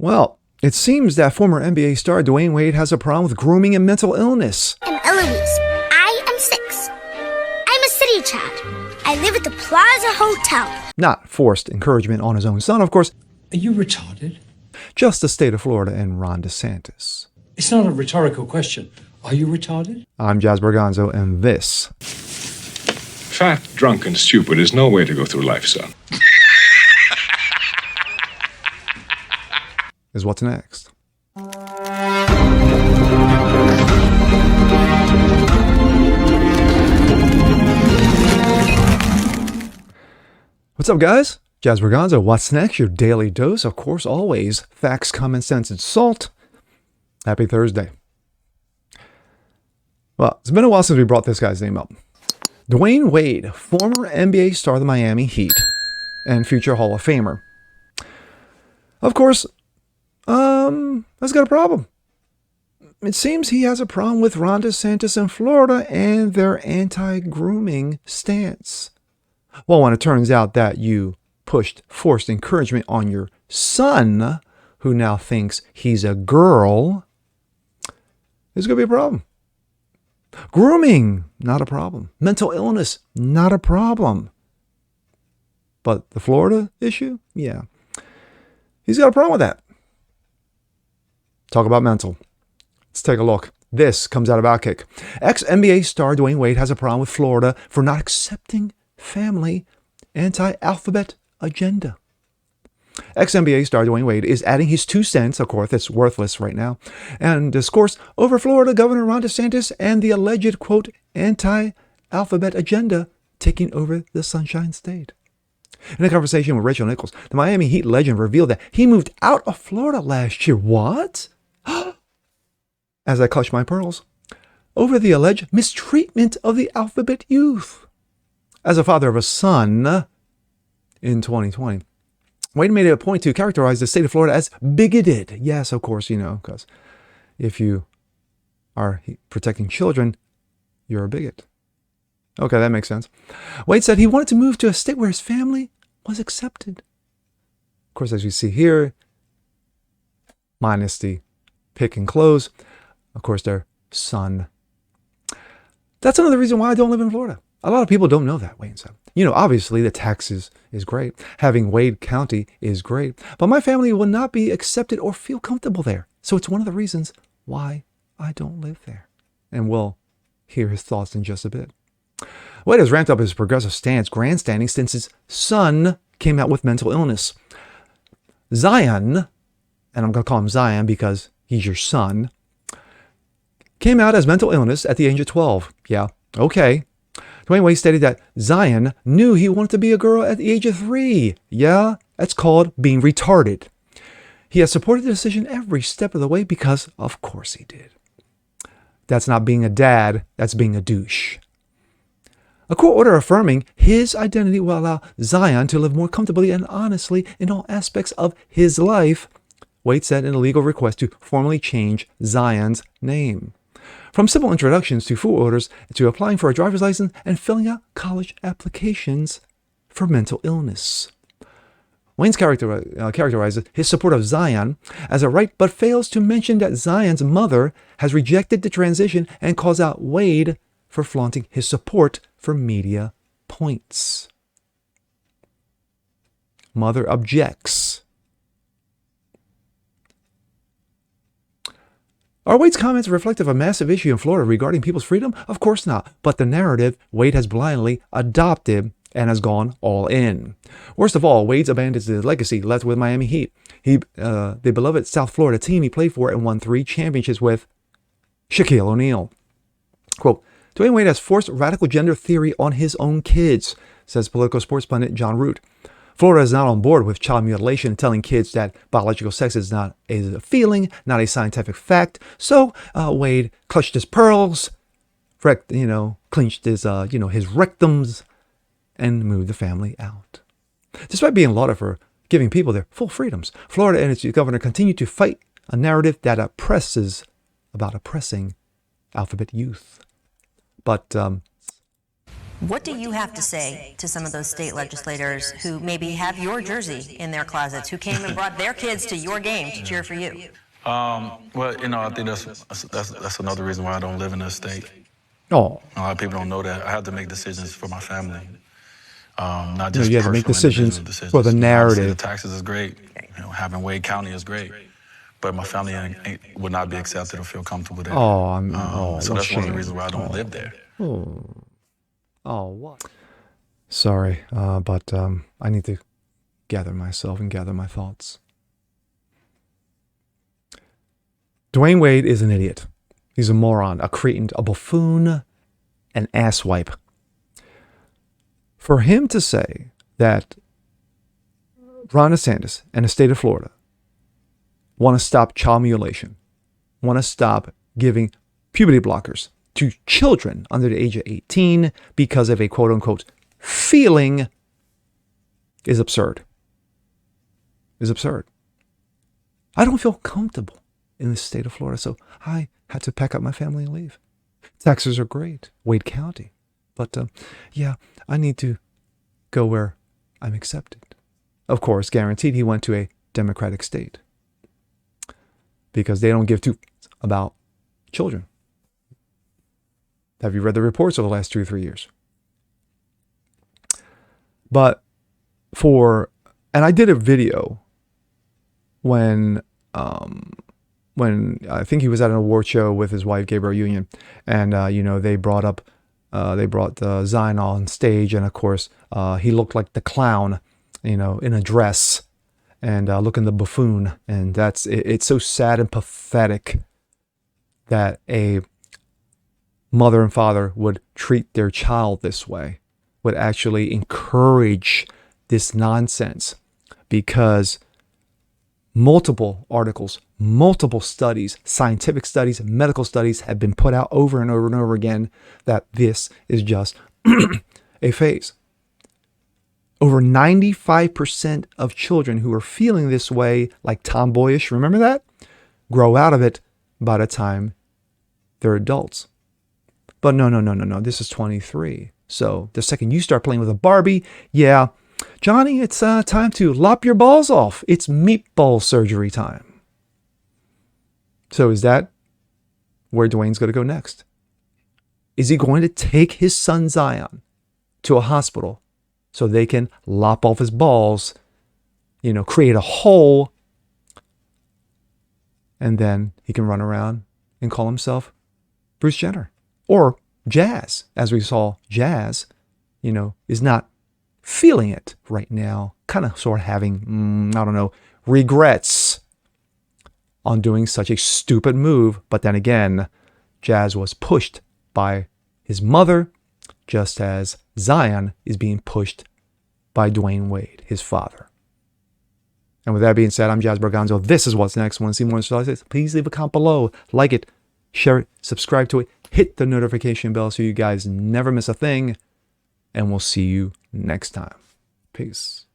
Well, it seems that former NBA star Dwayne Wade has a problem with grooming and mental illness. I'm Eloise. I am 6. I'm a city child. I live at the Plaza Hotel. Not forced encouragement on his own son, of course. Are you retarded? Just the state of Florida and Ron Desantis. It's not a rhetorical question. Are you retarded? I'm Jazz Berganzo, and this Fat, drunk, and stupid is no way to go through life, son. is what's next. What's up, guys? Jazz Berganzo, what's next? Your daily dose, of course, always facts, common sense, and salt. Happy Thursday. Well, it's been a while since we brought this guy's name up. Dwayne Wade, former NBA star of the Miami Heat and future Hall of Famer. Of course, has got a problem. It seems he has a problem with Ron DeSantis in Florida and their anti-grooming stance. Well, when it turns out that you pushed forced encouragement on your son, who now thinks he's a girl, there's going to be a problem. Grooming, not a problem. Mental illness, not a problem. But the Florida issue, yeah. He's got a problem with that. Talk about mental. Let's take a look. This comes out of Outkick. Ex-NBA star Dwayne Wade has a problem with Florida for not accepting family anti-alphabet agenda. Ex-NBA star Dwayne Wade is adding his 2 cents, of course, it's worthless right now, and discourse over Florida Governor Ron DeSantis and the alleged, quote, anti-alphabet agenda taking over the Sunshine State. In a conversation with Rachel Nichols, the Miami Heat legend revealed that he moved out of Florida last year. What? As I clutch my pearls, over the alleged mistreatment of the alphabet youth. As a father of a son in 2020, Wade made it a point to characterize the state of Florida as bigoted. Yes, of course, because if you are protecting children, you're a bigot. Okay, that makes sense. Wade said he wanted to move to a state where his family was accepted. Of course, as you see here, minus the pick and close, of course, their son. That's another reason why I don't live in Florida. A lot of people don't know that, Wade said. Obviously the taxes is great. Having Wade County is great. But my family will not be accepted or feel comfortable there. So it's one of the reasons why I don't live there. And we'll hear his thoughts in just a bit. Wade has ramped up his progressive stance, grandstanding, since his son came out with mental illness. Zion, and I'm going to call him Zion because he's your son, came out as mental illness at the age of 12. Yeah, okay. Dwayne Wade stated that Zion knew he wanted to be a girl at the age of 3. Yeah, that's called being retarded. He has supported the decision every step of the way because, of course, he did. That's not being a dad, that's being a douche. A court order affirming his identity will allow Zion to live more comfortably and honestly in all aspects of his life, Wade said in a legal request to formally change Zion's name. From simple introductions to full orders to applying for a driver's license and filling out college applications for mental illness. Wayne characterizes his support of Zion as a right, but fails to mention that Zion's mother has rejected the transition and calls out Wade for flaunting his support for media points. Mother objects. Are Wade's comments reflective of a massive issue in Florida regarding people's freedom? Of course not. But the narrative Wade has blindly adopted and has gone all in. Worst of all, Wade's abandons his legacy left with Miami Heat. The beloved South Florida team he played for and won 3 championships with Shaquille O'Neal. Quote, Dwayne Wade has forced radical gender theory on his own kids, says political sports pundit John Root. Florida is not on board with child mutilation, telling kids that biological sex is a feeling, not a scientific fact. So Wade clutched his pearls, clinched his rectums, and moved the family out. Despite being lauded for giving people their full freedoms, Florida and its governor continue to fight a narrative that oppresses about oppressing alphabet youth. But What do you have to say to some of those state legislators who maybe have your jersey in their closets, who came and brought their kids to your game to cheer for you? Well, I think that's another reason why I don't live in this state. Oh, A lot of people don't know that. I have to make decisions for my family, not no, just you have to make personal decisions individual for the decisions. Obviously, narrative. the taxes is great. Having Wade County is great. But my family would not be accepted or feel comfortable there. Oh, So what that's one of the shame. reasons why I don't live there. Oh, what? Sorry, but I need to gather myself and gather my thoughts. Dwayne Wade is an idiot. He's a moron, a cretin, a buffoon, an asswipe. For him to say that Ron DeSantis and the state of Florida want to stop child mutilation, want to stop giving puberty blockers to children under the age of 18 because of a quote-unquote feeling is absurd. Is absurd. I don't feel comfortable in the state of Florida, so I had to pack up my family and leave. Taxes are great, Wade County. But yeah, I need to go where I'm accepted. Of course, guaranteed he went to a Democratic state because they don't give two about children. Have you read the reports over the last 2 or 3 years? But and I did a video when I think he was at an award show with his wife Gabrielle Union, and they brought Zion on stage, and of course he looked like the clown, in a dress, and looking the buffoon, and it's so sad and pathetic that a mother and father would treat their child this way, would actually encourage this nonsense, because multiple articles, multiple studies, scientific studies, medical studies have been put out over and over and over again that this is just a phase. Over 95% of children who are feeling this way, like tomboyish, remember that? Grow out of it by the time they're adults. But no, this is 23. So the second you start playing with a Barbie, yeah, Johnny, it's time to lop your balls off. It's meatball surgery time. So is that where Dwayne's going to go next? Is he going to take his son Zion to a hospital so they can lop off his balls, create a hole, and then he can run around and call himself Bruce Jenner? Or Jazz, as we saw Jazz, is not feeling it right now, kind of sort of having, regrets on doing such a stupid move. But then again, Jazz was pushed by his mother, just as Zion is being pushed by Dwayne Wade, his father. And with that being said, I'm Jazz Berganzo. This is What's Next. Want to see more stories? Please leave a comment below. Like it, share it, subscribe to it, hit the notification bell so you guys never miss a thing. And we'll see you next time. Peace.